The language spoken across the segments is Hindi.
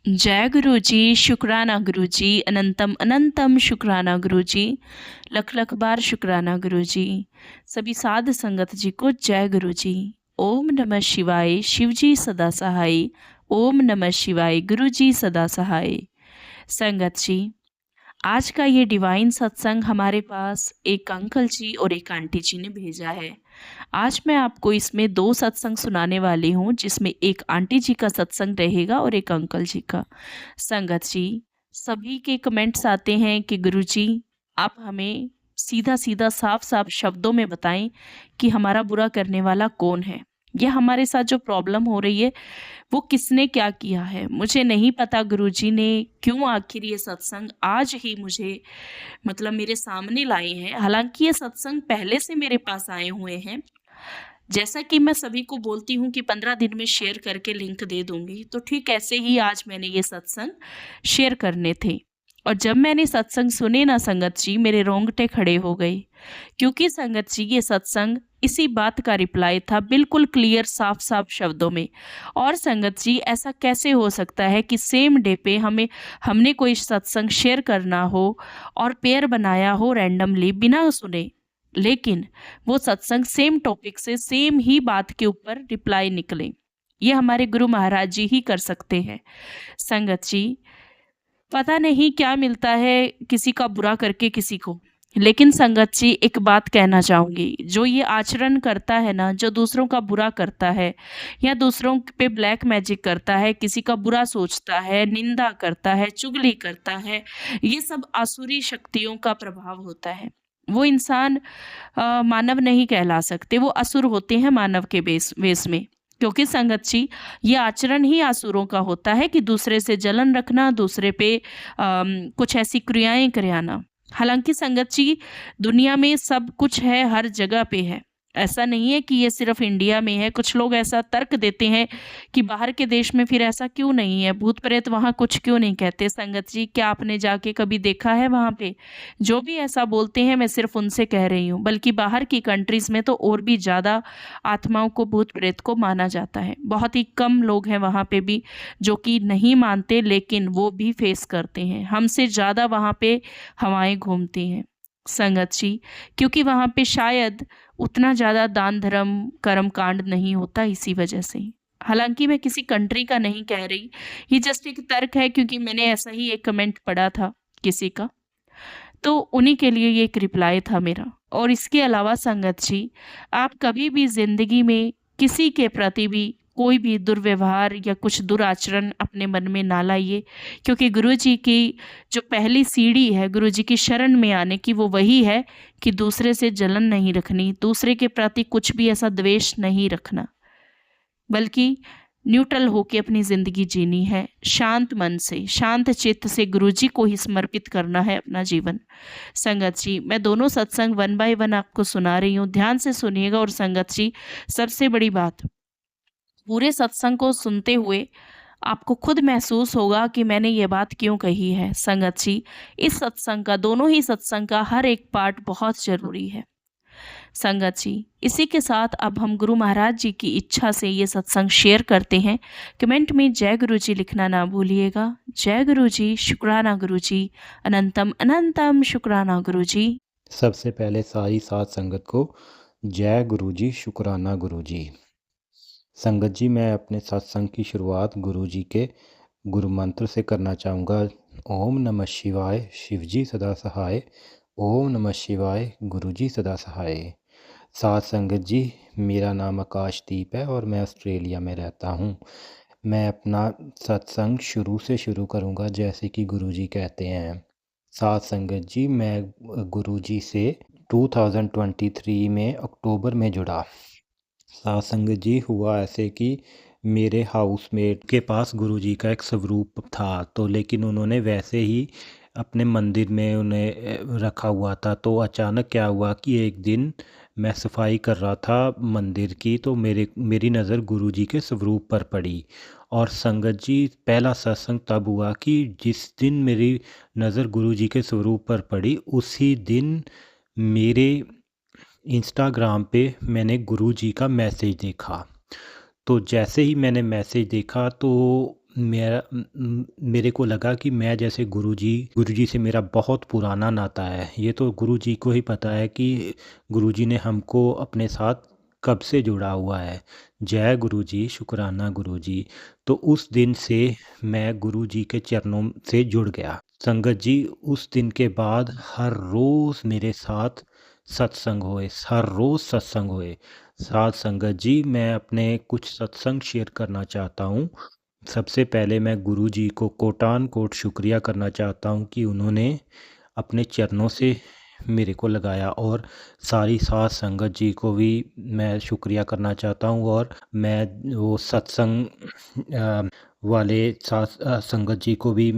जय गुरु जी, शुक्राना गुरु जी, अनंतम अनंतम शुक्राना गुरु जी, लख लख बार शुक्राना गुरु जी। सभी साध संगत जी को जय गुरु जी। ओम नमः शिवाय, शिव जी सदा सहाय। ओम नमः शिवाय, गुरु जी सदा सहाय। संगत जी, आज का ये डिवाइन सत्संग हमारे पास एक अंकल जी और एक आंटी जी ने भेजा है। आज मैं आपको इसमें 2 सत्संग सुनाने वाली हूँ, जिसमें एक आंटी जी का सत्संग रहेगा और एक अंकल जी का। संगत जी, सभी के कमेंट्स आते हैं कि गुरुजी आप हमें सीधा-सीधा साफ-साफ शब्दों में बताएँ कि हमारा बुरा करने वाला कौन है? या हमारे साथ जो प्रॉब्लम हो रही है वो किसने क्या किया है? मुझे नहीं पता गुरुजी ने क्यों आखिर ये सत्संग आज ही मुझे मतलब मेरे सामने लाए हैं। हालाँकि ये सत्संग पहले से मेरे पास आए हुए हैं। जैसा कि मैं सभी को बोलती हूँ कि 15 दिन में शेयर करके लिंक दे दूँगी, तो ठीक ऐसे ही आज मैंने ये सत्संग शेयर करने थे। और जब मैंने सत्संग सुने ना संगत जी, मेरे रोंगटे खड़े हो गए। क्योंकि संगत जी ये सत्संग इसी बात का रिप्लाई था, बिल्कुल क्लियर साफ-साफ शब्दों में। और संगत जी ऐसा कैसे हो सकता है कि सेम डे पे हमने कोई सत्संग शेयर करना हो और पेयर बनाया हो रैंडमली बिना सुने, लेकिन वो सत्संग सेम टॉपिक से सेम ही बात के ऊपर रिप्लाई निकले। ये हमारे गुरु महाराज जी ही कर सकते हैं। संगत जी, पता नहीं क्या मिलता है किसी का बुरा करके किसी को। लेकिन संगत जी एक बात कहना चाहूँगी, जो ये आचरण करता है ना, जो दूसरों का बुरा करता है या दूसरों पे ब्लैक मैजिक करता है, किसी का बुरा सोचता है, निंदा करता है, चुगली करता है, ये सब आसुरी शक्तियों का प्रभाव होता है। वो इंसान मानव नहीं कहला सकते, वो असुर होते हैं मानव के वेश में। क्योंकि संगत जी, ये आचरण ही असुरों का होता है कि दूसरे से जलन रखना, दूसरे पे कुछ ऐसी क्रियाएँ कराना। हालाँकि संगत जी, दुनिया में सब कुछ है, हर जगह पे है। ऐसा नहीं है कि ये सिर्फ़ इंडिया में है। कुछ लोग ऐसा तर्क देते हैं कि बाहर के देश में फिर ऐसा क्यों नहीं है? भूत-प्रेत वहाँ कुछ क्यों नहीं कहते? संगत जी, क्या आपने जाके कभी देखा है वहाँ पे? जो भी ऐसा बोलते हैं, मैं सिर्फ़ उनसे कह रही हूँ। बल्कि बाहर की कंट्रीज़ में तो और भी ज़्यादा आत्माओं को, भूत-प्रेत को माना जाता है। बहुत ही कम लोग हैं वहाँ पे भी जो कि नहीं मानते, लेकिन वो भी फेस करते हैं। हमसे ज़्यादा वहाँ पे हवाएँ घूमती हैं, संगत जी, क्योंकि वहाँ पे शायद उतना ज़्यादा दान धर्म, कर्म कांड नहीं होता इसी वजह से। हालाँकि मैं किसी कंट्री का नहीं कह रही, ये जस्ट एक तर्क है क्योंकि मैंने ऐसा ही एक कमेंट पढ़ा था किसी का। तो उन्हीं के लिए ये एक रिप्लाई था मेरा। और इसके अलावा संगत जी, आप कभी भी ज़िंदगी में किसी के प्रति भी कोई भी दुर्व्यवहार या कुछ दुराचरण अपने मन में ना लाइए, क्योंकि गुरुजी की जो पहली सीढ़ी है गुरुजी की शरण में आने की, वो वही है कि दूसरे से जलन नहीं रखनी, दूसरे के प्रति कुछ भी ऐसा द्वेष नहीं रखना, बल्कि न्यूट्रल होके अपनी ज़िंदगी जीनी है, शांत मन से, शांत चित्त से गुरुजी को ही समर्पित करना है अपना जीवन। संगत जी, मैं दोनों सत्संग वन बाय वन आपको सुना रही हूँ, ध्यान से सुनिएगा। और संगत जी, सबसे बड़ी बात, पूरे सत्संग को सुनते हुए आपको खुद महसूस होगा कि मैंने ये बात क्यों कही है। संगत जी, इस सत्संग का, दोनों ही सत्संग का हर एक पार्ट बहुत ज़रूरी है। संगत जी, इसी के साथ अब हम गुरु महाराज जी की इच्छा से ये सत्संग शेयर करते हैं। कमेंट में जय गुरु जी लिखना ना भूलिएगा। जय गुरु जी, शुक्राना गुरु जी, अनंतम अनंतम शुक्राना गुरु जी। सबसे पहले सारी साध संगत को जय गुरु जी, शुक्राना गुरु जी। संगत जी, मैं अपने सत्संग की शुरुआत गुरु जी के गुरु मंत्र से करना चाहूँगा। ओम नमः शिवाय, शिव जी सदा सहाय। ओम नमः शिवाय, गुरु जी सदा सहाय। साध संगत जी, मेरा नाम आकाशदीप है और मैं ऑस्ट्रेलिया में रहता हूँ। मैं अपना सत्संग शुरू से शुरू करूँगा जैसे कि गुरु जी कहते हैं। साध संगत जी, मैं गुरु जी से 2023 में अक्टूबर में जुड़ा। साध संगत जी, हुआ ऐसे कि मेरे हाउसमेट के पास गुरु जी का एक स्वरूप था, तो लेकिन उन्होंने वैसे ही अपने मंदिर में उन्हें रखा हुआ था। तो अचानक क्या हुआ कि एक दिन मैं सफाई कर रहा था मंदिर की, तो मेरी नज़र गुरु जी के स्वरूप पर पड़ी। और संगत जी, पहला सत्संग तब हुआ कि जिस दिन मेरी नज़र गुरु जी के स्वरूप पर पड़ी, उसी दिन मेरे इंस्टाग्राम पे मैंने गुरु जी का मैसेज देखा। तो जैसे ही मैंने मैसेज देखा तो मेरे को लगा कि मैं जैसे गुरुजी से मेरा बहुत पुराना नाता है। ये तो गुरुजी को ही पता है कि गुरुजी ने हमको अपने साथ कब से जुड़ा हुआ है। जय गुरुजी, शुक्राना गुरुजी। तो उस दिन से मैं गुरुजी के चरणों से जुड़ गया। संगत जी, उस दिन के बाद हर रोज़ मेरे साथ सत्संग हुए, हर रोज़ सत्संग हुए। साथ संगत जी, मैं अपने कुछ सत्संग शेयर करना चाहता हूँ। सबसे पहले मैं गुरुजी को कोटान कोट शुक्रिया करना चाहता हूँ कि उन्होंने अपने चरणों से मेरे को लगाया, और सारी साध संगत जी को भी मैं शुक्रिया करना चाहता हूँ। और मैं वो सत्संग वाले संगत जी को भी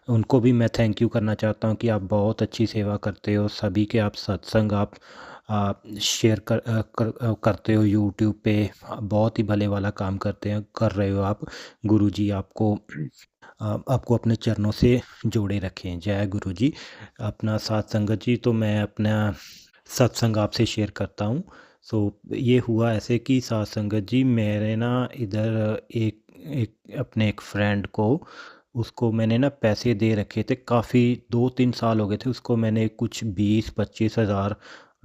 उनको भी मैं थैंक यू करना चाहता हूँ कि आप बहुत अच्छी सेवा करते हो। सभी के आप सत्संग आप शेयर करते हो यूट्यूब पे। बहुत ही भले वाला काम कर रहे हो आप। गुरुजी आपको अपने चरणों से जोड़े रखें। जय गुरुजी। अपना साथ संगत जी, तो मैं अपना सत्संग आपसे शेयर करता हूँ। ये हुआ ऐसे कि साथ संगत जी, मेरे ना इधर एक एक अपने एक फ्रेंड को, उसको मैंने ना पैसे दे रखे थे काफ़ी, 2-3 साल हो गए थे। उसको मैंने कुछ 20-25 हज़ार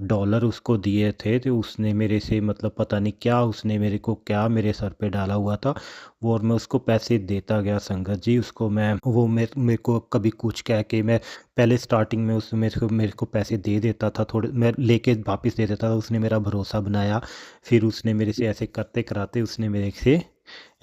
डॉलर उसको दिए थे। तो उसने मेरे से मतलब पता नहीं क्या, उसने मेरे को क्या मेरे सर पे डाला हुआ था वो, और मैं उसको पैसे देता गया संगत जी। उसको मैं वो मेरे को कभी कुछ कह के, मैं पहले स्टार्टिंग में उस मेरे को पैसे दे देता था, थोड़े मैं लेके वापस दे देता था। उसने मेरा भरोसा बनाया, फिर उसने मेरे से ऐसे करते कराते उसने मेरे से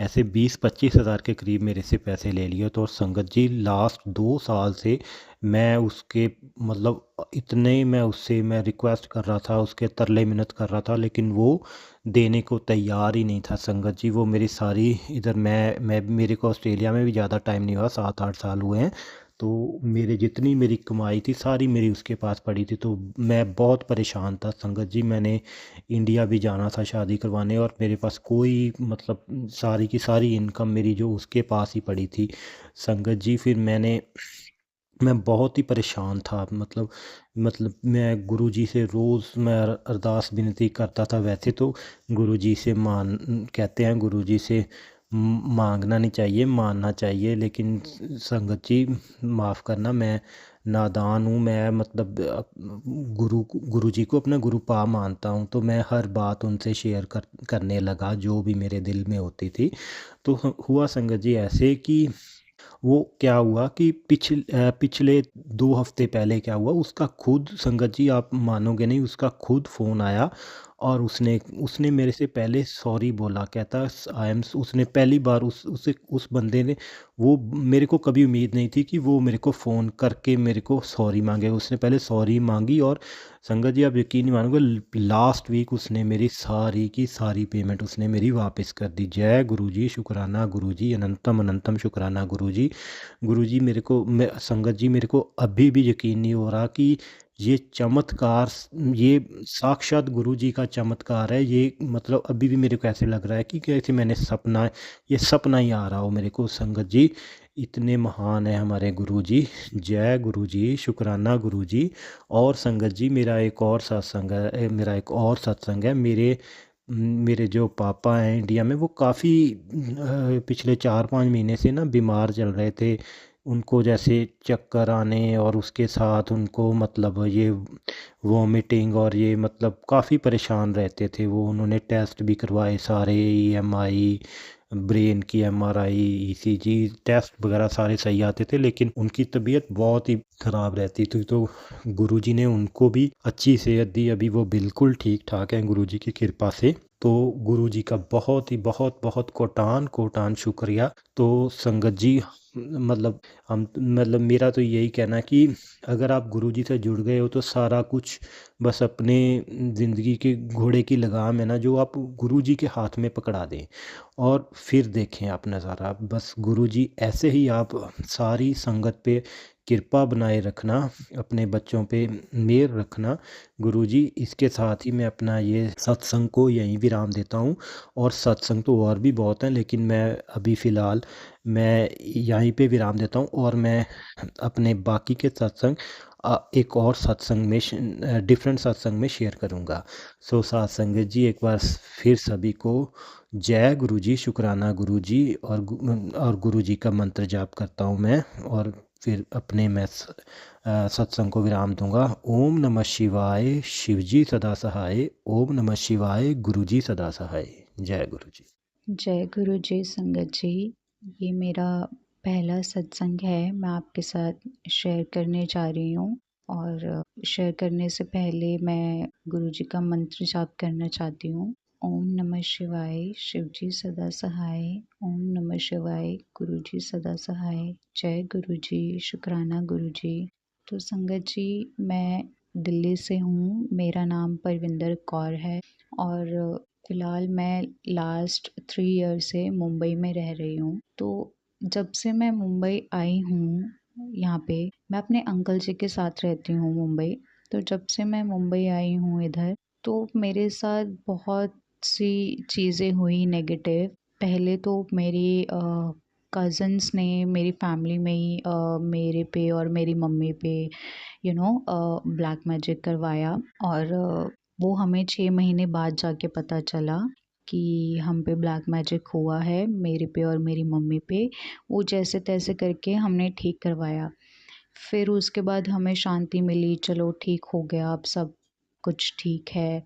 ऐसे 20-25 हज़ार के करीब मेरे से पैसे ले लिए। तो संगत जी, लास्ट 2 साल से मैं उसके मतलब इतने मैं रिक्वेस्ट कर रहा था, उसके तरले मिन्नत कर रहा था, लेकिन वो देने को तैयार ही नहीं था संगत जी। वो मेरी सारी इधर मैं मेरे को ऑस्ट्रेलिया में भी ज़्यादा टाइम नहीं हुआ, 7-8 साल हुए हैं। तो जितनी मेरी कमाई थी सारी मेरी उसके पास पड़ी थी। तो मैं बहुत परेशान था संगत जी। मैंने इंडिया भी जाना था शादी करवाने, और मेरे पास कोई मतलब सारी की सारी इनकम मेरी जो उसके पास ही पड़ी थी संगत जी। फिर मैं बहुत ही परेशान था। मतलब मैं गुरुजी से रोज़ मैं अरदास विनती करता था। वैसे तो गुरुजी से कहते हैं गुरुजी से मांगना नहीं चाहिए, मानना चाहिए। लेकिन संगत जी, माफ़ करना, मैं नादान हूँ। मैं मतलब गुरुजी को अपना गुरु पा मानता हूँ। तो मैं हर बात उनसे शेयर करने लगा जो भी मेरे दिल में होती थी। तो हुआ संगत जी ऐसे कि वो क्या हुआ कि पिछले 2 हफ्ते पहले क्या हुआ, उसका खुद संगत जी, आप मानोगे नहीं, उसका खुद फ़ोन आया, और उसने उसने मेरे से पहले सॉरी बोला। कहता आई एम उसने पहली बार उस बंदे ने, वो मेरे को कभी उम्मीद नहीं थी कि वो मेरे को फ़ोन करके मेरे को सॉरी मांगे। उसने पहले सॉरी मांगी, और संगत जी आप यकीन नहीं मानोगे, लास्ट वीक उसने मेरी सारी की सारी पेमेंट उसने मेरी वापस कर दी। जय गुरुजी, शुक्राना गुरुजी, अनंतम अनंतम शुक्राना गुरुजी। गुरुजी, संगत जी, मेरे को अभी भी यकीन नहीं हो रहा कि ये चमत्कार, ये साक्षात गुरुजी का चमत्कार है। ये मतलब अभी भी मेरे को ऐसे लग रहा है कि कैसे ये सपना ही आ रहा हो मेरे को संगत जी। इतने महान है हमारे गुरुजी। जय गुरुजी, शुक्राना गुरुजी। और संगत जी, मेरा एक और सत्संग है। मेरे जो पापा हैं इंडिया में, वो काफ़ी पिछले 4-5 महीने से ना बीमार चल रहे थे। उनको जैसे चक्कर आने, और उसके साथ उनको मतलब ये वॉमिटिंग, और ये मतलब काफ़ी परेशान रहते थे वो। उन्होंने टेस्ट भी करवाए सारे, ईएमआई, ब्रेन की एमआरआई, ईसीजी टेस्ट वगैरह सारे सही आते थे, लेकिन उनकी तबीयत बहुत ही ख़राब रहती थी। तो गुरुजी ने उनको भी अच्छी सेहत दी। अभी वो बिल्कुल ठीक ठाक हैं गुरुजी की कृपा से। तो गुरुजी का बहुत ही बहुत बहुत कोटान कोटान शुक्रिया। तो संगत जी, मेरा तो यही कहना कि अगर आप गुरुजी से जुड़ गए हो तो सारा कुछ बस अपने ज़िंदगी के घोड़े की लगाम है ना, जो आप गुरुजी के हाथ में पकड़ा दें, और फिर देखें आप नज़ारा। बस गुरुजी ऐसे ही आप सारी संगत पे कृपा बनाए रखना, अपने बच्चों पे मेहर रखना गुरुजी। इसके साथ ही मैं अपना ये सत्संग को यहीं विराम देता हूँ। और सत्संग तो और भी बहुत हैं, लेकिन मैं अभी फ़िलहाल मैं यहीं पे विराम देता हूँ। और मैं अपने बाकी के सत्संग एक और सत्संग में डिफरेंट सत्संग में शेयर करूँगा। सो साथ संगत जी, एक बार फिर सभी को जय गुरु जी, शुक्राना गुरु जी। और गुरु जी का मंत्र जाप करता हूँ मैं, और फिर अपने मैं सत्संग को विराम दूंगा। ओम नमः शिवाय, शिव जी सदा सहाय। ओम नमः शिवाय, गुरु जी सदा सहाय। जय गुरु जी। जय गुरु जी संगत जी। ये मेरा पहला सत्संग है, मैं आपके साथ शेयर करने जा रही हूँ। और शेयर करने से पहले मैं गुरु जी का मंत्र जाप करना चाहती हूँ। ओम नमः शिवाय, शिव जी सदा सहाय। ओम नमः शिवाय, गुरु जी सदा सहाय। जय गुरु जी, शुक्राना गुरु जी। तो संगत जी, मैं दिल्ली से हूँ, मेरा नाम परविंदर कौर है। और फ़िलहाल मैं लास्ट 3 ईयर से मुंबई में रह रही हूँ। तो जब से मैं मुंबई आई हूँ यहाँ पे, मैं अपने अंकल जी के साथ रहती हूँ मुंबई। तो जब से मैं मुंबई आई हूँ इधर, तो मेरे साथ बहुत सी चीज़ें हुई नेगेटिव। पहले तो मेरी कज़न्स ने मेरी फैमिली में ही मेरे पे और मेरी मम्मी पे ब्लैक मैजिक करवाया। और वो हमें 6 महीने बाद जाके पता चला कि हम पे ब्लैक मैजिक हुआ है, मेरे पे और मेरी मम्मी पे। वो जैसे तैसे करके हमने ठीक करवाया। फिर उसके बाद हमें शांति मिली, चलो ठीक हो गया, अब सब कुछ ठीक है।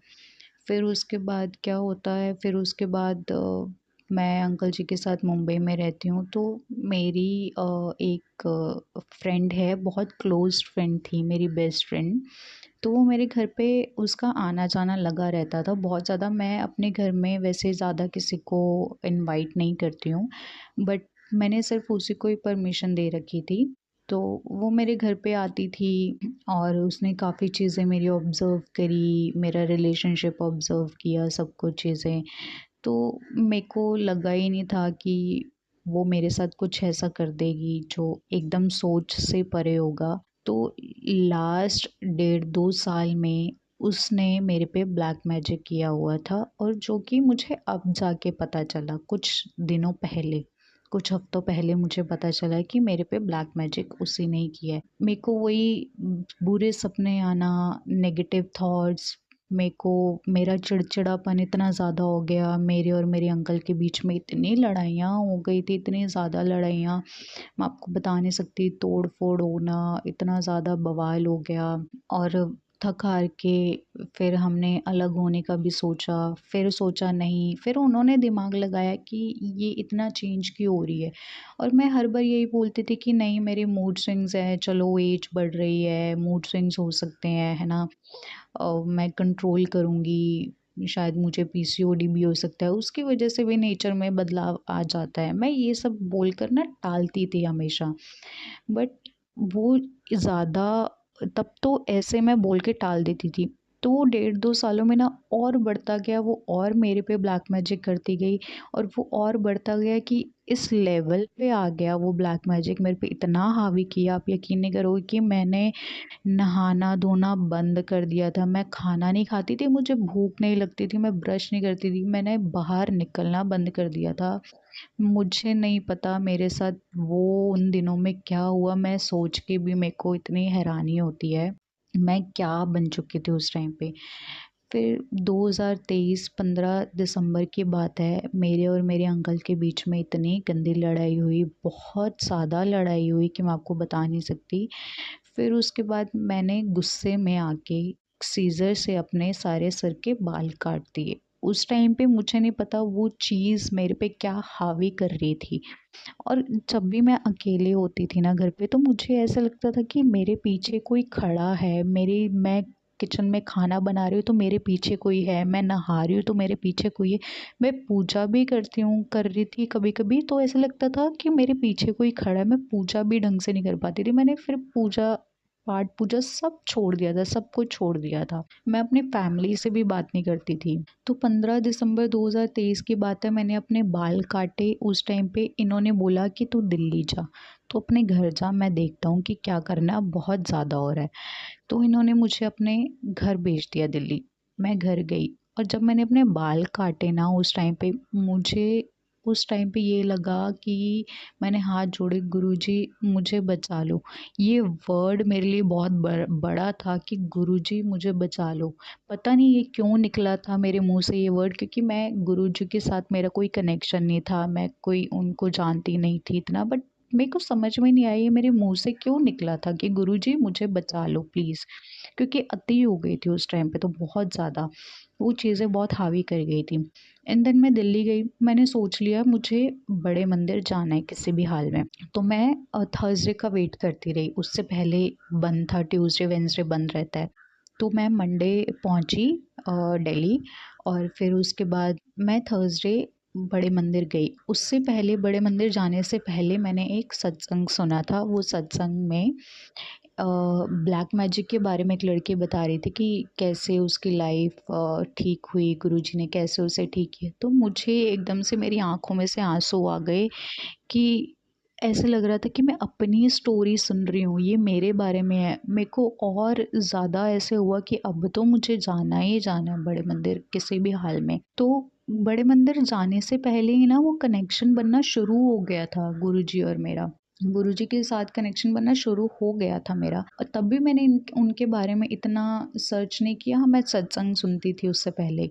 फिर उसके बाद क्या होता है, फिर उसके बाद मैं अंकल जी के साथ मुंबई में रहती हूँ। तो मेरी एक फ्रेंड है, बहुत क्लोज़ फ्रेंड थी, मेरी बेस्ट फ्रेंड। तो वो मेरे घर पे उसका आना-जाना लगा रहता था बहुत ज़्यादा। मैं अपने घर में वैसे ज़्यादा किसी को इनवाइट नहीं करती हूँ, बट मैंने सिर्फ़ उसी को ही परमिशन दे रखी थी। तो वो मेरे घर पे आती थी और उसने काफ़ी चीज़ें मेरी ऑब्ज़र्व करी, मेरा रिलेशनशिप ऑब्ज़र्व किया, सब कुछ चीज़ें। तो मेरे को लगा ही नहीं था कि वो मेरे साथ कुछ ऐसा कर देगी जो एकदम सोच से परे होगा। तो लास्ट 1.5-2 साल में उसने मेरे पे ब्लैक मैजिक किया हुआ था, और जो कि मुझे अब जाके पता चला, कुछ दिनों पहले, कुछ हफ्तों पहले मुझे पता चला कि मेरे पे ब्लैक मैजिक उसी ने ही किया है। मेरे को वही बुरे सपने आना, नेगेटिव थॉट्स, मेरे को मेरा चिड़चिड़ापन इतना ज़्यादा हो गया, मेरे और मेरे अंकल के बीच में इतनी लड़ाइयाँ हो गई थी, इतनी ज़्यादा लड़ाइयाँ, मैं आपको बता नहीं सकती। तोड़-फोड़ होना, इतना ज़्यादा बवाल हो गया। और थक-हार के फिर हमने अलग होने का भी सोचा, फिर सोचा नहीं, फिर उन्होंने दिमाग लगाया कि ये इतना चेंज क्यों हो रही है। और मैं हर बार यही बोलती थी कि नहीं, मेरे मूड स्विंग्स हैं, चलो एज बढ़ रही है, मूड स्विंग्स हो सकते हैं, है ना? मैं कंट्रोल करूँगी, शायद मुझे पीसीओडी भी हो सकता है, उसकी वजह से भी नेचर में बदलाव आ जाता है। मैं ये सब बोलकर ना टालती थी हमेशा, बट वो ज़्यादा, तब तो ऐसे मैं बोल के टाल देती थी। तो वो 1.5-2 सालों में ना और बढ़ता गया, वो और मेरे पे ब्लैक मैजिक करती गई, और वो और बढ़ता गया कि इस लेवल पे आ गया वो ब्लैक मैजिक, मेरे पे इतना हावी किया, आप यकीन नहीं करोगे कि मैंने नहाना-धोना बंद कर दिया था। मैं खाना नहीं खाती थी, मुझे भूख नहीं लगती थी, मैं ब्रश नहीं करती थी, मैंने बाहर निकलना बंद कर दिया था। मुझे नहीं पता मेरे साथ वो उन दिनों में क्या हुआ, मैं सोच के भी मेरे को इतनी हैरानी होती है, मैं क्या बन चुकी थी उस टाइम पे। फिर 2023 15 दिसंबर की बात है, मेरे और मेरे अंकल के बीच में इतनी गंदी लड़ाई हुई, बहुत ज़्यादा लड़ाई हुई कि मैं आपको बता नहीं सकती। फिर उसके बाद मैंने गुस्से में आके सीज़र से अपने सारे सर के बाल काट दिए। उस टाइम पे मुझे नहीं पता वो चीज़ मेरे पे क्या हावी कर रही थी। और जब भी मैं अकेले होती थी ना घर पे, तो मुझे ऐसा लगता था कि मेरे पीछे कोई खड़ा है, मैं किचन में खाना बना रही हूँ तो मेरे पीछे कोई है, मैं नहा रही हूँ तो मेरे पीछे कोई है, मैं पूजा भी कर रही थी कभी कभी, तो ऐसा लगता था कि मेरे पीछे कोई खड़ा है, मैं पूजा भी ढंग से नहीं कर पाती थी। मैंने फिर पूजा पाठ पूजा सब छोड़ दिया था, सब कुछ छोड़ दिया था। मैं अपनी फैमिली से भी बात नहीं करती थी। तो 15 दिसंबर 2023 की बात है, मैंने अपने बाल काटे। उस टाइम पे इन्होंने बोला कि तू दिल्ली जा, तो अपने घर जा, मैं देखता हूँ कि क्या करना है, अब बहुत ज़्यादा हो रहा है। तो इन्होंने मुझे अपने घर भेज दिया दिल्ली। मैं घर गई और जब मैंने अपने बाल काटे ना उस टाइम पे मुझे उस टाइम पे ये लगा कि मैंने हाथ जोड़े, गुरुजी मुझे बचा लो। ये वर्ड मेरे लिए बहुत बड़ा था कि गुरुजी मुझे बचा लो। पता नहीं ये क्यों निकला था मेरे मुंह से ये वर्ड, क्योंकि मैं गुरुजी के साथ मेरा कोई कनेक्शन नहीं था, मैं कोई उनको जानती नहीं थी इतना। बट मेरे को समझ में नहीं आया ये मेरे मुंह से क्यों निकला था कि गुरुजी मुझे बचा लो प्लीज़, क्योंकि अति हो गई थी उस टाइम पे, तो बहुत ज़्यादा वो चीज़ें बहुत हावी कर गई थी। एंड देन मैं दिल्ली गई, मैंने सोच लिया मुझे बड़े मंदिर जाना है किसी भी हाल में। तो मैं थर्सडे का वेट करती रही, उससे पहले बंद था, ट्यूसडे वेंसडे बंद रहता है। तो मैं मंडे पहुंची दिल्ली, और फिर उसके बाद मैं थर्सडे बड़े मंदिर गई। उससे पहले बड़े मंदिर जाने से पहले मैंने एक सत्संग सुना था। वो सत्संग में ब्लैक मैजिक के बारे में एक लड़की बता रही थी कि कैसे उसकी लाइफ ठीक हुई, गुरुजी ने कैसे उसे ठीक किया। तो मुझे एकदम से मेरी आंखों में से आंसू आ गए कि ऐसे लग रहा था कि मैं अपनी स्टोरी सुन रही हूँ, ये मेरे बारे में है। मेरे को और ज़्यादा ऐसे हुआ कि अब तो मुझे जाना ही जाना है बड़े मंदिर किसी भी हाल में। तो बड़े मंदिर जाने से पहले ही ना वो कनेक्शन बनना शुरू हो गया था, गुरुजी और मेरा। गुरुजी के साथ कनेक्शन बनना शुरू हो गया था मेरा, और तब भी मैंने उनके बारे में इतना सर्च नहीं किया। हाँ, मैं सत्संग सुनती थी उससे पहले।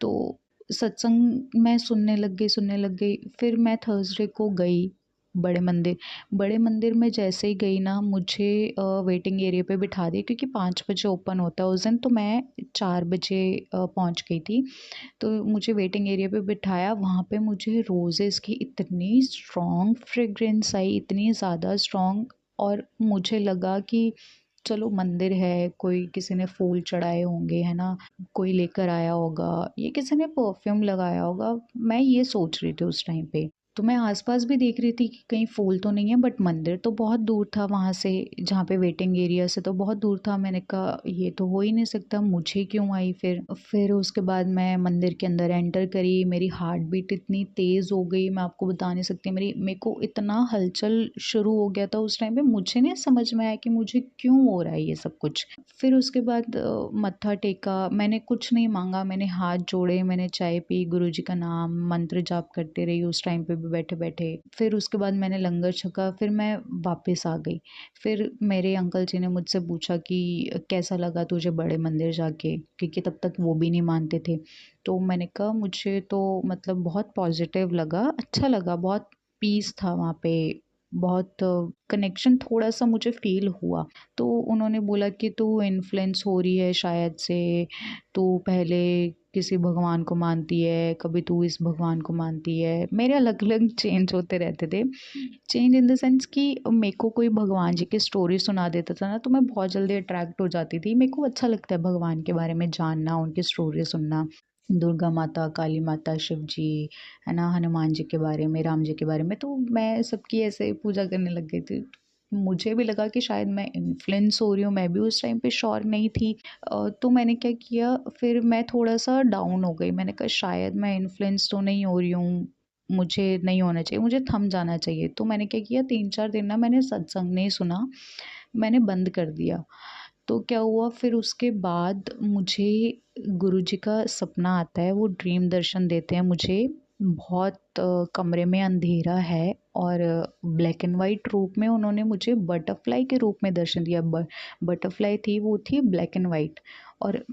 तो सत्संग मैं सुनने लग गई। फिर मैं थर्सडे को गई बड़े मंदिर। बड़े मंदिर में जैसे ही गई ना, मुझे वेटिंग एरिया पे बिठा दिया, क्योंकि 5 बजे ओपन होता है उस दिन, तो मैं 4 बजे पहुंच गई थी। तो मुझे वेटिंग एरिया पे बिठाया। वहाँ पे मुझे रोज़ेज़ की इतनी स्ट्रॉन्ग फ्रेग्रेंस आई, इतनी ज़्यादा स्ट्रॉन्ग, और मुझे लगा कि चलो मंदिर है, कोई किसी ने फूल चढ़ाए होंगे, है ना? कोई लेकर आया होगा, ये किसी ने परफ्यूम लगाया होगा, मैं ये सोच रही थी उस टाइम पे। तो मैं आस-पास भी देख रही थी कि कहीं फूल तो नहीं है, बट मंदिर तो बहुत दूर था वहाँ से, जहाँ पे वेटिंग एरिया से तो बहुत दूर था। मैंने कहा ये तो हो ही नहीं सकता, मुझे क्यों आई फिर? फिर उसके बाद मैं मंदिर के अंदर एंटर करी, मेरी हार्ट बीट इतनी तेज़ हो गई, मैं आपको बता नहीं सकती। मेरे को इतना हलचल शुरू हो गया था उस टाइम पे, मुझे नहीं समझ में आया कि मुझे क्यों हो रहा है ये सब कुछ। फिर उसके बाद मत्था टेका, मैंने कुछ नहीं माँगा, मैंने हाथ जोड़े, मैंने चाय पी, गुरुजी का नाम मंत्र जाप करते रही उस टाइम पे भी बैठे-बैठे। फिर उसके बाद मैंने लंगर छका, फिर मैं वापस आ गई। फिर मेरे अंकल जी ने मुझसे पूछा कि कैसा लगा तुझे बड़े मंदिर जाके? क्योंकि तब तक वो भी नहीं मानते थे। तो मैंने कहा मुझे तो मतलब बहुत पॉज़िटिव लगा, अच्छा लगा, बहुत पीस था वहाँ पे, बहुत कनेक्शन थोड़ा-सा मुझे फ़ील हुआ। तो उन्होंने बोला कि तू इन्फ्लुएंस हो रही है शायद से, तू पहले किसी भगवान को मानती है, कभी तू इस भगवान को मानती है। मेरे अलग-अलग चेंज होते रहते थे। चेंज इन द सेंस कि मेरे को कोई भगवान जी की स्टोरी सुना देता था ना, तो मैं बहुत जल्दी अट्रैक्ट हो जाती थी। मेरे को अच्छा लगता है भगवान के बारे में जानना, उनकी स्टोरी सुनना। दुर्गा माता, काली माता, शिव जी, है ना? हनुमान जी के बारे में, राम जी के बारे में, तो मैं सबकी ऐसे पूजा करने लग गई थी। मुझे भी लगा कि शायद मैं इन्फ्लुएंस हो रही हूँ, मैं भी उस टाइम पे श्योर नहीं थी। तो मैंने क्या किया, फिर मैं थोड़ा-सा डाउन हो गई। मैंने कहा शायद मैं इन्फ्लुएंस तो नहीं हो रही हूँ, मुझे नहीं होना चाहिए, मुझे थम जाना चाहिए। तो मैंने क्या किया, 3-4 दिन ना मैंने सत्संग नहीं सुना, मैंने बंद कर दिया। तो क्या हुआ फिर उसके बाद मुझे गुरुजी का सपना आता है, वो ड्रीम दर्शन देते हैं मुझे। बहुत कमरे में अंधेरा है, और ब्लैक एंड वाइट रूप में उन्होंने मुझे बटरफ्लाई के रूप में दर्शन दिया। बटरफ्लाई थी, वो थी ब्लैक एंड वाइट, और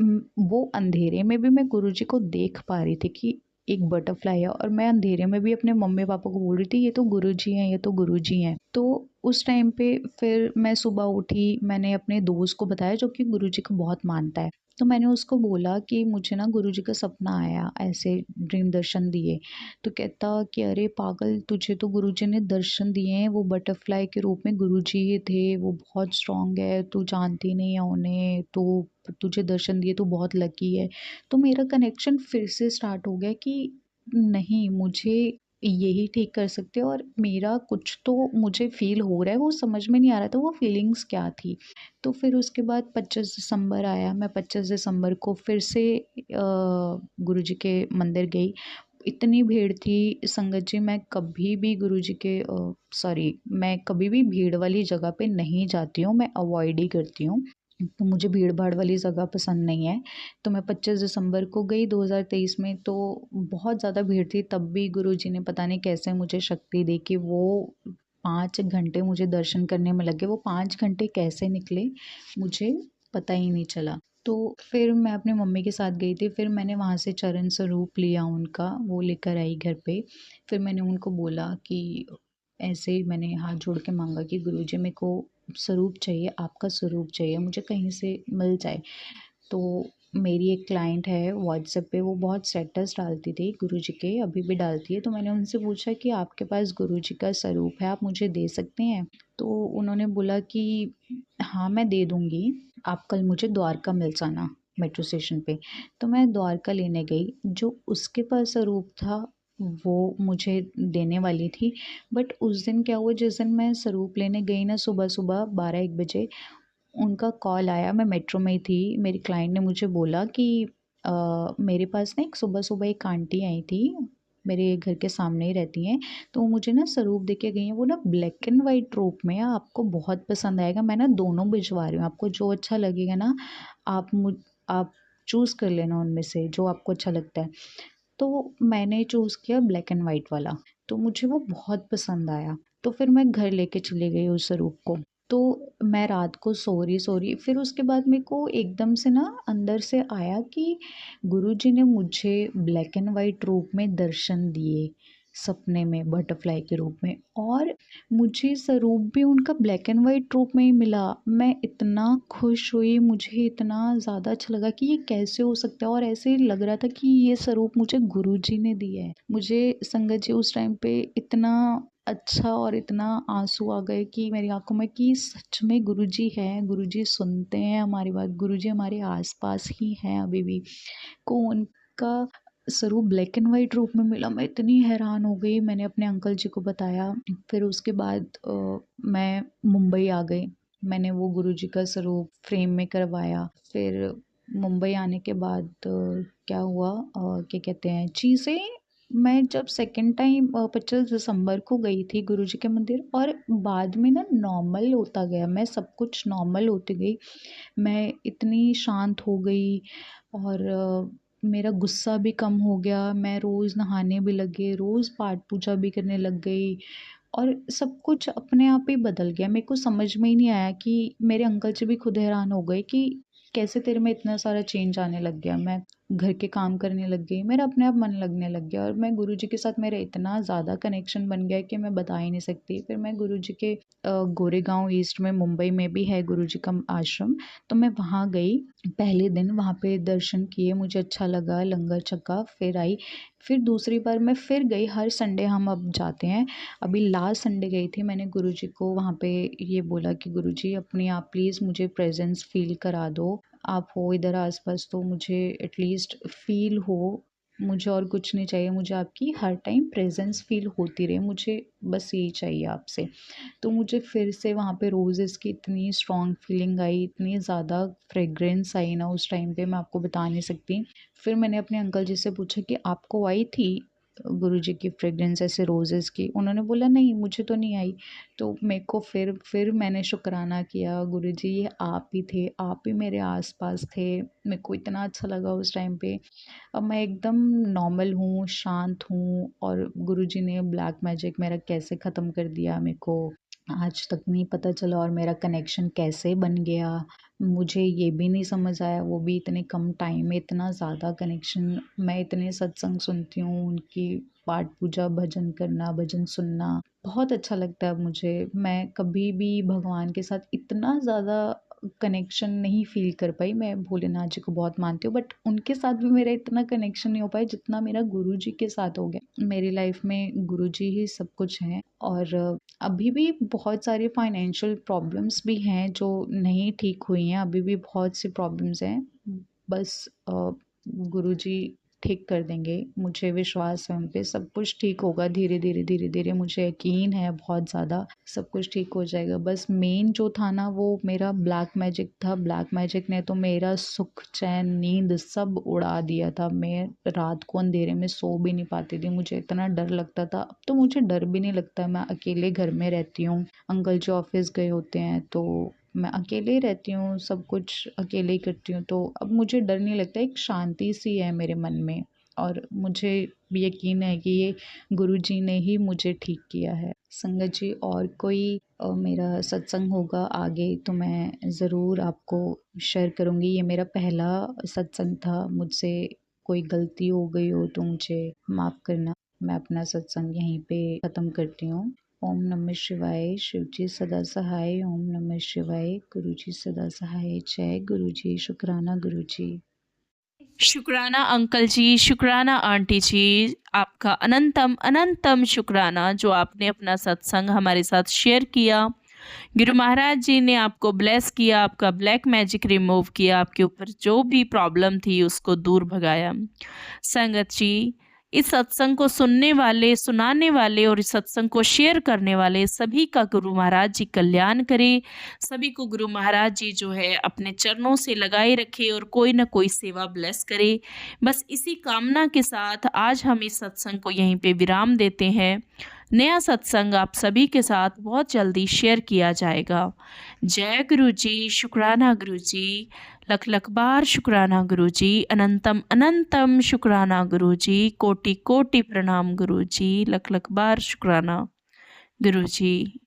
वो अंधेरे में भी मैं गुरुजी को देख पा रही थी कि एक बटरफ्लाई है, और मैं अंधेरे में भी अपने मम्मी पापा को बोल रही थी ये तो गुरुजी हैं, ये तो गुरुजी हैं। तो उस टाइम पे फिर मैं सुबह उठी, मैंने अपने दोस्त को बताया जो कि गुरुजी को बहुत मानता है। तो मैंने उसको बोला कि मुझे ना गुरुजी का सपना आया, ऐसे ड्रीम दर्शन दिए। तो कहता कि अरे पागल, तुझे तो गुरुजी ने दर्शन दिए हैं, वो बटरफ्लाई के रूप में गुरुजी ही थे, वो बहुत स्ट्रॉन्ग है, तू जानती नहीं है उन्हें, तो तुझे दर्शन दिए, तू बहुत लकी है। तो मेरा कनेक्शन फिर से स्टार्ट हो गया कि नहीं, मुझे यही ठीक कर सकते हो। और मेरा कुछ तो मुझे फ़ील हो रहा है, वो समझ में नहीं आ रहा था वो फीलिंग्स क्या थी। तो फिर उसके बाद 25 दिसंबर आया, मैं 25 दिसंबर को फिर से गुरुजी के मंदिर गई। इतनी भीड़ थी संगत जी, मैं कभी भी गुरुजी के मैं कभी भी भीड़ वाली जगह पे नहीं जाती हूँ, मैं अवॉइड ही करती हूँ। तो मुझे भीड़-भाड़ वाली जगह पसंद नहीं है। तो मैं 25 दिसंबर को गई 2023 में, तो बहुत ज़्यादा भीड़ थी, तब भी गुरुजी ने पता नहीं कैसे मुझे शक्ति दी कि वो 5 घंटे मुझे दर्शन करने में लगे। वो 5 घंटे कैसे निकले मुझे पता ही नहीं चला। तो फिर मैं अपनी मम्मी के साथ गई थी, फिर मैंने वहाँ से चरण स्वरूप लिया उनका, वो लेकर आई घर पे। फिर मैंने उनको बोला कि ऐसे ही मैंने हाथ जोड़ के माँगा कि गुरुजी मेरे को स्वरूप चाहिए, आपका स्वरूप चाहिए, मुझे कहीं से मिल जाए। तो मेरी एक क्लाइंट है व्हाट्सएप पे, वो बहुत स्टेटस डालती थी गुरुजी के, अभी भी डालती है। तो मैंने उनसे पूछा कि आपके पास गुरुजी का स्वरूप है, आप मुझे दे सकते हैं? तो उन्होंने बोला कि हाँ, मैं दे दूँगी, आप कल मुझे द्वारका मिल जाना मेट्रो स्टेशन पे। तो मैं द्वारका लेने गई, जो उसके पास स्वरूप था वो मुझे देने वाली थी। बट उस दिन क्या हुआ, जिस दिन मैं स्वरूप लेने गई ना सुबह-सुबह 12-1 बजे, उनका कॉल आया, मैं मेट्रो में ही थी। मेरी क्लाइंट ने मुझे बोला कि मेरे पास ना एक सुबह-सुबह एक आंटी आई थी, मेरे घर के सामने ही रहती हैं, तो वो मुझे ना स्वरूप दे के गई हैं। वो ना ब्लैक एंड व्हाइट रूप में है, आपको बहुत पसंद आएगा। मैं ना दोनों भिजवा रही हूँ, आपको जो अच्छा लगेगा ना आप चूज़ कर लेना उनमें से जो आपको अच्छा लगता है। तो मैंने चूज़ किया ब्लैक एंड व्हाइट वाला, तो मुझे वो बहुत पसंद आया। तो फिर मैं घर लेके चली गई उस स्वरूप को। तो मैं रात को सो रही, फिर उसके बाद मेरे को एकदम से ना अंदर से आया कि गुरुजी ने मुझे ब्लैक एंड व्हाइट रूप में दर्शन दिए, सपने में बटरफ्लाई के रूप में, और मुझे स्वरूप भी उनका ब्लैक एंड व्हाइट रूप में ही मिला। मैं इतना खुश हुई, मुझे इतना ज़्यादा अच्छा लगा कि ये कैसे हो सकता है, और ऐसे ही लग रहा था कि ये स्वरूप मुझे गुरुजी ने दिया है। मुझे संगत जी उस टाइम पे इतना अच्छा और इतना आँसू आ गए कि मेरी आँखों में कि सच में गुरुजी हैं, गुरुजी सुनते हैं हमारी बात, गुरुजी हमारे आस-पास ही हैं अभी भी। को उनका स्वरूप ब्लैक एंड व्हाइट रूप में मिला, मैं इतनी हैरान हो गई, मैंने अपने अंकल जी को बताया। फिर उसके बाद मैं मुंबई आ गई, मैंने वो गुरुजी का स्वरूप फ्रेम में करवाया। फिर मुंबई आने के बाद क्या हुआ, क्या कहते हैं, चीज़ें मैं जब सेकंड टाइम 25 दिसंबर को गई थी गुरुजी के मंदिर, और बाद में ना नॉर्मल होता गया, मैं सब कुछ नॉर्मल होती गई। मैं इतनी शांत हो गई, और मेरा गुस्सा भी कम हो गया, मैं रोज़ नहाने भी लग गई, रोज़ पाठ पूजा भी करने लग गई, और सब कुछ अपने आप ही बदल गया। मेरे को समझ में ही नहीं आया कि मेरे अंकल जी भी खुद हैरान हो गए कि कैसे तेरे में इतना सारा चेंज आने लग गया। मैं घर के काम करने लग गई, मेरा अपने आप मन लगने लग गया, और मैं गुरुजी के साथ मेरा इतना ज़्यादा कनेक्शन बन गया कि मैं बता ही नहीं सकती। फिर मैं गुरुजी के गोरेगांव ईस्ट में मुंबई में भी है गुरुजी का आश्रम, तो मैं वहाँ गई। पहले दिन वहाँ पे दर्शन किए, मुझे अच्छा लगा, लंगर छका, फिर आई। फिर दूसरी बार मैं फिर गई, हर संडे हम अब जाते हैं। अभी लास्ट संडे गई थी, मैंने गुरुजी को वहाँ पे ये बोला कि गुरुजी अपने आप प्लीज़ मुझे प्रेजेंस फ़ील करा दो। आप हो इधर आस-पास तो मुझे एटलीस्ट फ़ील हो, मुझे और कुछ नहीं चाहिए, मुझे आपकी हर टाइम प्रेजेंस फ़ील होती रहे, मुझे बस यही चाहिए आपसे। तो मुझे फिर से वहाँ पे रोज़ेज़ की इतनी स्ट्रॉन्ग फीलिंग आई, इतनी ज़्यादा फ्रेग्रेंस आई ना उस टाइम पे, मैं आपको बता नहीं सकती। फिर मैंने अपने अंकल जी से पूछा कि आपको आई थी गुरुजी की फ्रेग्रेंस ऐसे रोज़ेज़ की? उन्होंने बोला नहीं, मुझे तो नहीं आई। तो मेरे को फिर मैंने शुकराना किया, गुरुजी ये आप ही थे, आप ही मेरे आस-पास थे। मेरे को इतना अच्छा लगा उस टाइम पे। अब मैं एकदम नॉर्मल हूँ, शांत हूँ, और गुरुजी ने ब्लैक मैजिक मेरा कैसे ख़त्म कर दिया मेरे को आज तक नहीं पता चला, और मेरा कनेक्शन कैसे बन गया मुझे ये भी नहीं समझ आया, वो भी इतने कम टाइम में इतना ज़्यादा कनेक्शन। मैं इतने सत्संग सुनती हूँ, उनकी पाठ पूजा भजन करना, भजन सुनना बहुत अच्छा लगता है मुझे। मैं कभी भी भगवान के साथ इतना ज़्यादा कनेक्शन नहीं फ़ील कर पाई। मैं भोलेनाथ जी को बहुत मानती हूँ, बट उनके साथ भी मेरा इतना कनेक्शन नहीं हो पाया जितना मेरा गुरुजी के साथ हो गया। मेरी लाइफ में गुरुजी ही सब कुछ हैं, और अभी भी बहुत सारी फाइनेंशियल प्रॉब्लम्स भी हैं जो नहीं ठीक हुई हैं, अभी भी बहुत सी प्रॉब्लम्स हैं। बस गुरुजी ठीक कर देंगे। मुझे विश्वास है उन पे, सब कुछ ठीक होगा धीरे-धीरे मुझे यकीन है बहुत ज़्यादा, सब कुछ ठीक हो जाएगा। बस मेन जो था ना वो मेरा ब्लैक मैजिक था। ब्लैक मैजिक ने तो मेरा सुख, चैन, नींद सब उड़ा दिया था। मैं रात को अंधेरे में सो भी नहीं पाती थी, मुझे इतना डर लगता था। अब तो मुझे डर भी नहीं लगता, मैं अकेले घर में रहती हूँ। अंकल जी ऑफ़िस गए होते हैं तो मैं अकेले ही रहती हूँ, सब कुछ अकेले ही करती हूँ, तो अब मुझे डर नहीं लगता। एक शांति सी है मेरे मन में और मुझे यकीन है कि ये गुरुजी ने ही मुझे ठीक किया है। संगत जी, और कोई मेरा सत्संग होगा आगे तो मैं ज़रूर आपको शेयर करूँगी। ये मेरा पहला सत्संग था, मुझसे कोई गलती हो गई हो तो मुझे माफ़ करना। मैं अपना सत्संग यहीं पे ख़त्म करती हूँ। ओम नमः शिवाय। शिव जी सदा सहाय। ओम नमः शिवाय। गुरु जी सदा सहाय। जय गुरु जी। शुक्राना गुरु जी। शुक्राना अंकल जी, शुक्राना आंटी जी, आपका अनंतम अनंतम शुक्राना जो आपने अपना सत्संग हमारे साथ शेयर किया। गुरु महाराज जी ने आपको ब्लेस किया, आपका ब्लैक मैजिक रिमूव किया, आपके ऊपर जो भी प्रॉब्लम थी उसको दूर भगाया। संगत जी, इस सत्संग को सुनने वाले, सुनाने वाले और इस सत्संग को शेयर करने वाले सभी का गुरु महाराज जी कल्याण करे। सभी को गुरु महाराज जी जो है अपने चरणों से लगाए रखे और कोई ना कोई सेवा ब्लेस करे। बस इसी कामना के साथ आज हम इस सत्संग को यहीं पे विराम देते हैं। नया सत्संग आप सभी के साथ बहुत जल्दी शेयर किया जाएगा। जय गुरु जी। शुक्राना गुरु जी। लख लख बार शुक्राना गुरु जी। अनंतम अनंतम शुक्राना गुरु जी। कोटि कोटि प्रणाम गुरु जी। लख लख बार शुक्राना गुरु जी।